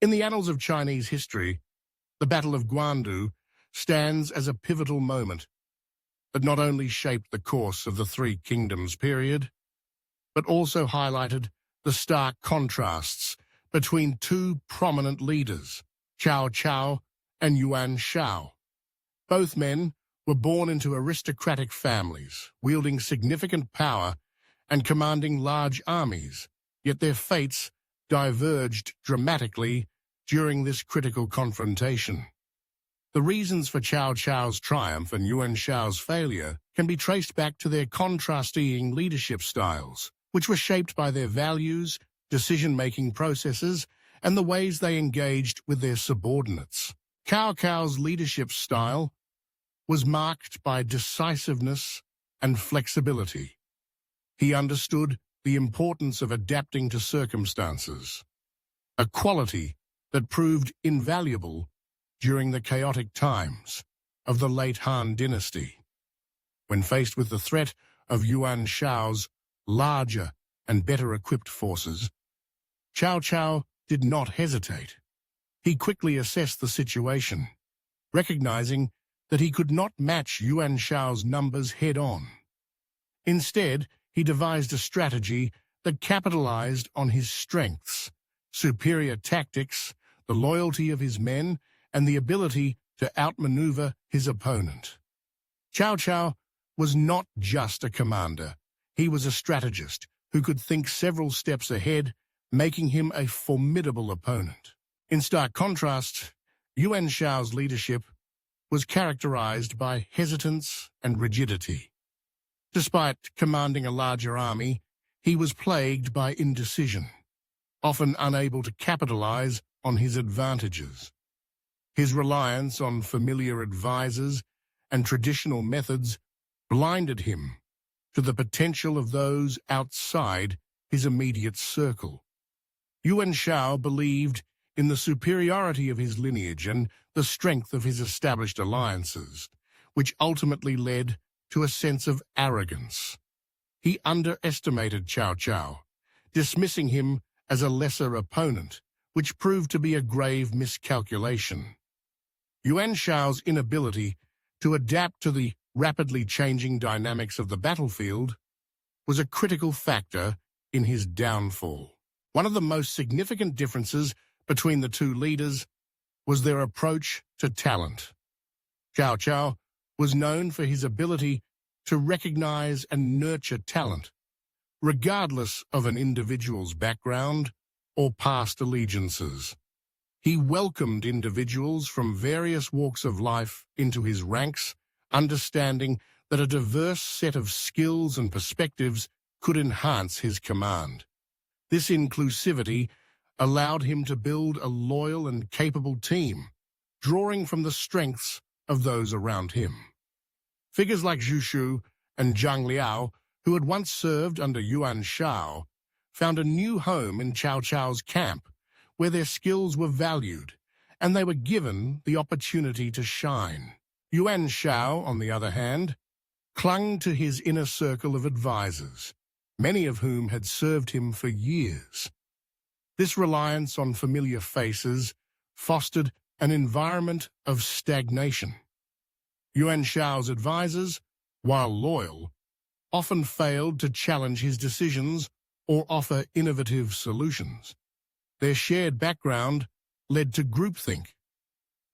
In the annals of Chinese history, the Battle of Guandu stands as a pivotal moment that not only shaped the course of the Three Kingdoms period, but also highlighted the stark contrasts between two prominent leaders, Cao Cao and Yuan Shao. Both men were born into aristocratic families, wielding significant power and commanding large armies, yet their fates diverged dramatically during this critical confrontation. The reasons for Cao Cao's triumph and Yuan Shao's failure can be traced back to their contrasting leadership styles, which were shaped by their values, decision-making processes, and the ways they engaged with their subordinates. Cao Cao's leadership style was marked by decisiveness and flexibility. He understood the importance of adapting to circumstances, a quality that proved invaluable during the chaotic times of the late Han dynasty. When faced with the threat of Yuan Shao's larger and better-equipped forces, Cao Cao did not hesitate. He quickly assessed the situation, recognizing that he could not match Yuan Shao's numbers head-on. Instead, he devised a strategy that capitalized on his strengths, superior tactics, the loyalty of his men, and the ability to outmaneuver his opponent. Cao Cao was not just a commander. He was a strategist who could think several steps ahead, making him a formidable opponent. In stark contrast, Yuan Shao's leadership was characterized by hesitance and rigidity. Despite commanding a larger army, he was plagued by indecision, often unable to capitalize on his advantages. His reliance on familiar advisors and traditional methods blinded him to the potential of those outside his immediate circle. Yuan Shao believed in the superiority of his lineage and the strength of his established alliances, which ultimately led to a sense of arrogance. He underestimated Cao Cao, dismissing him as a lesser opponent, which proved to be a grave miscalculation. Yuan Shao's inability to adapt to the rapidly changing dynamics of the battlefield was a critical factor in his downfall. One of the most significant differences between the two leaders was their approach to talent. Cao Cao was known for his ability to recognize and nurture talent, regardless of an individual's background or past allegiances. He welcomed individuals from various walks of life into his ranks, understanding that a diverse set of skills and perspectives could enhance his command. This inclusivity allowed him to build a loyal and capable team, drawing from the strengths of those around him. Figures like Zhu Shu and Zhang Liao, who had once served under Yuan Shao, found a new home in Cao Cao's camp, where their skills were valued, and they were given the opportunity to shine. Yuan Shao, on the other hand, clung to his inner circle of advisors, many of whom had served him for years. This reliance on familiar faces fostered an environment of stagnation. Yuan Shao's advisors, while loyal, often failed to challenge his decisions or offer innovative solutions. Their shared background led to groupthink,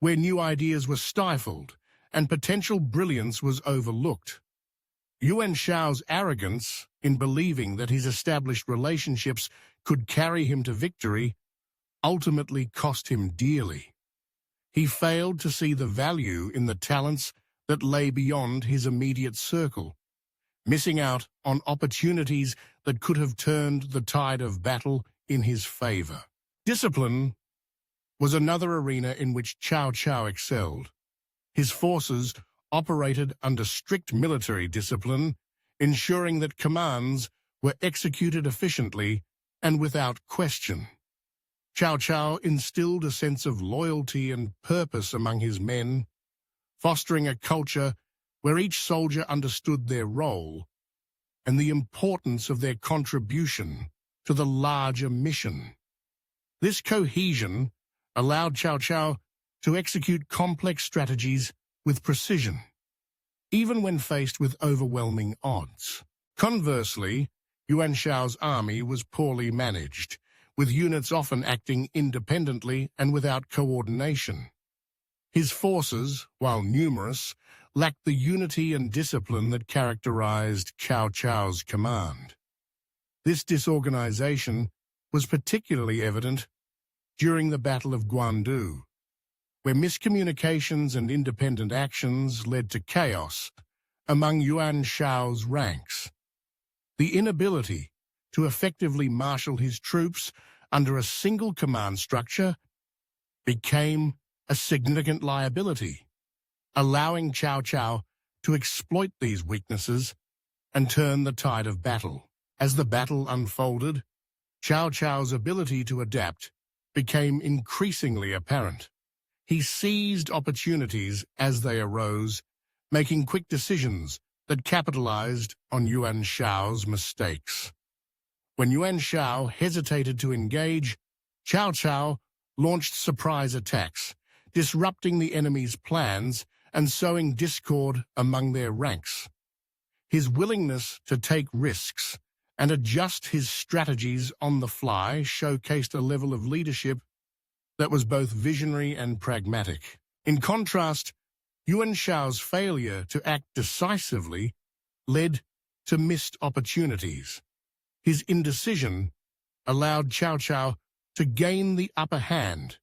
where new ideas were stifled and potential brilliance was overlooked. Yuan Shao's arrogance in believing that his established relationships could carry him to victory ultimately cost him dearly. He failed to see the value in the talents that lay beyond his immediate circle, missing out on opportunities that could have turned the tide of battle in his favor. Discipline was another arena in which Cao Cao excelled. His forces operated under strict military discipline, ensuring that commands were executed efficiently and without question. Cao Cao instilled a sense of loyalty and purpose among his men, fostering a culture where each soldier understood their role and the importance of their contribution to the larger mission. This cohesion allowed Cao Cao to execute complex strategies with precision, even when faced with overwhelming odds. Conversely, Yuan Shao's army was poorly managed, with units often acting independently and without coordination. His forces, while numerous, lacked the unity and discipline that characterized Cao Cao's command. This disorganization was particularly evident during the Battle of Guandu, where miscommunications and independent actions led to chaos among Yuan Shao's ranks. The inability to effectively marshal his troops under a single command structure became a significant liability, allowing Cao Cao to exploit these weaknesses and turn the tide of battle. As the battle unfolded, Cao Cao's ability to adapt became increasingly apparent. He seized opportunities as they arose, making quick decisions that capitalized on Yuan Shao's mistakes. When Yuan Shao hesitated to engage, Cao Cao launched surprise attacks, disrupting the enemy's plans and sowing discord among their ranks. His willingness to take risks and adjust his strategies on the fly showcased a level of leadership that was both visionary and pragmatic. In contrast, Yuan Shao's failure to act decisively led to missed opportunities. His indecision allowed Cao Cao to gain the upper hand,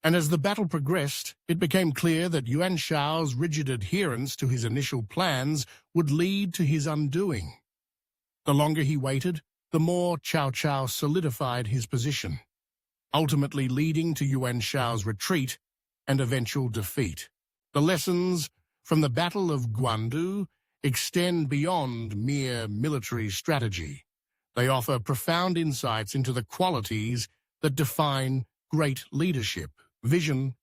and as the battle progressed, it became clear that Yuan Shao's rigid adherence to his initial plans would lead to his undoing. The longer he waited, the more Cao Cao solidified his position, ultimately leading to Yuan Shao's retreat and eventual defeat. The lessons from the Battle of Guandu extend beyond mere military strategy. They offer profound insights into the qualities that define great leadership. Vision,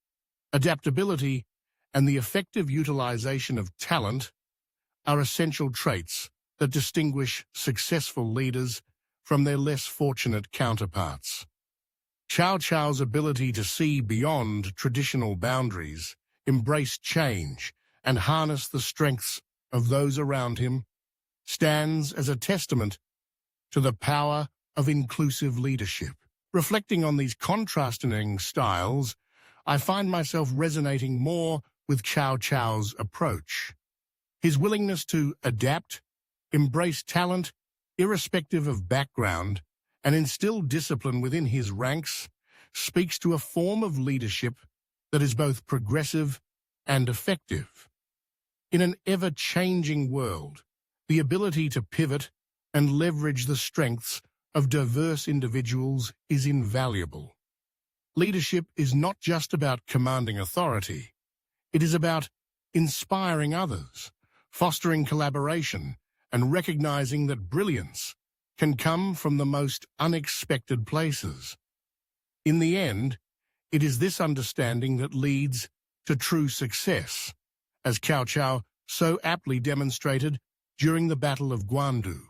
adaptability, and the effective utilization of talent are essential traits that distinguish successful leaders from their less fortunate counterparts. Cao Cao's ability to see beyond traditional boundaries, embrace change, and harness the strengths of those around him stands as a testament to the power of inclusive leadership. Reflecting on these contrasting styles, I find myself resonating more with Cao Cao's approach. His willingness to adapt, embrace talent, irrespective of background, and instill discipline within his ranks speaks to a form of leadership that is both progressive and effective. In an ever-changing world, the ability to pivot and leverage the strengths of diverse individuals is invaluable. Leadership is not just about commanding authority. It is about inspiring others, fostering collaboration, and recognizing that brilliance can come from the most unexpected places. In the end, it is this understanding that leads to true success, as Cao Cao so aptly demonstrated during the Battle of Guandu.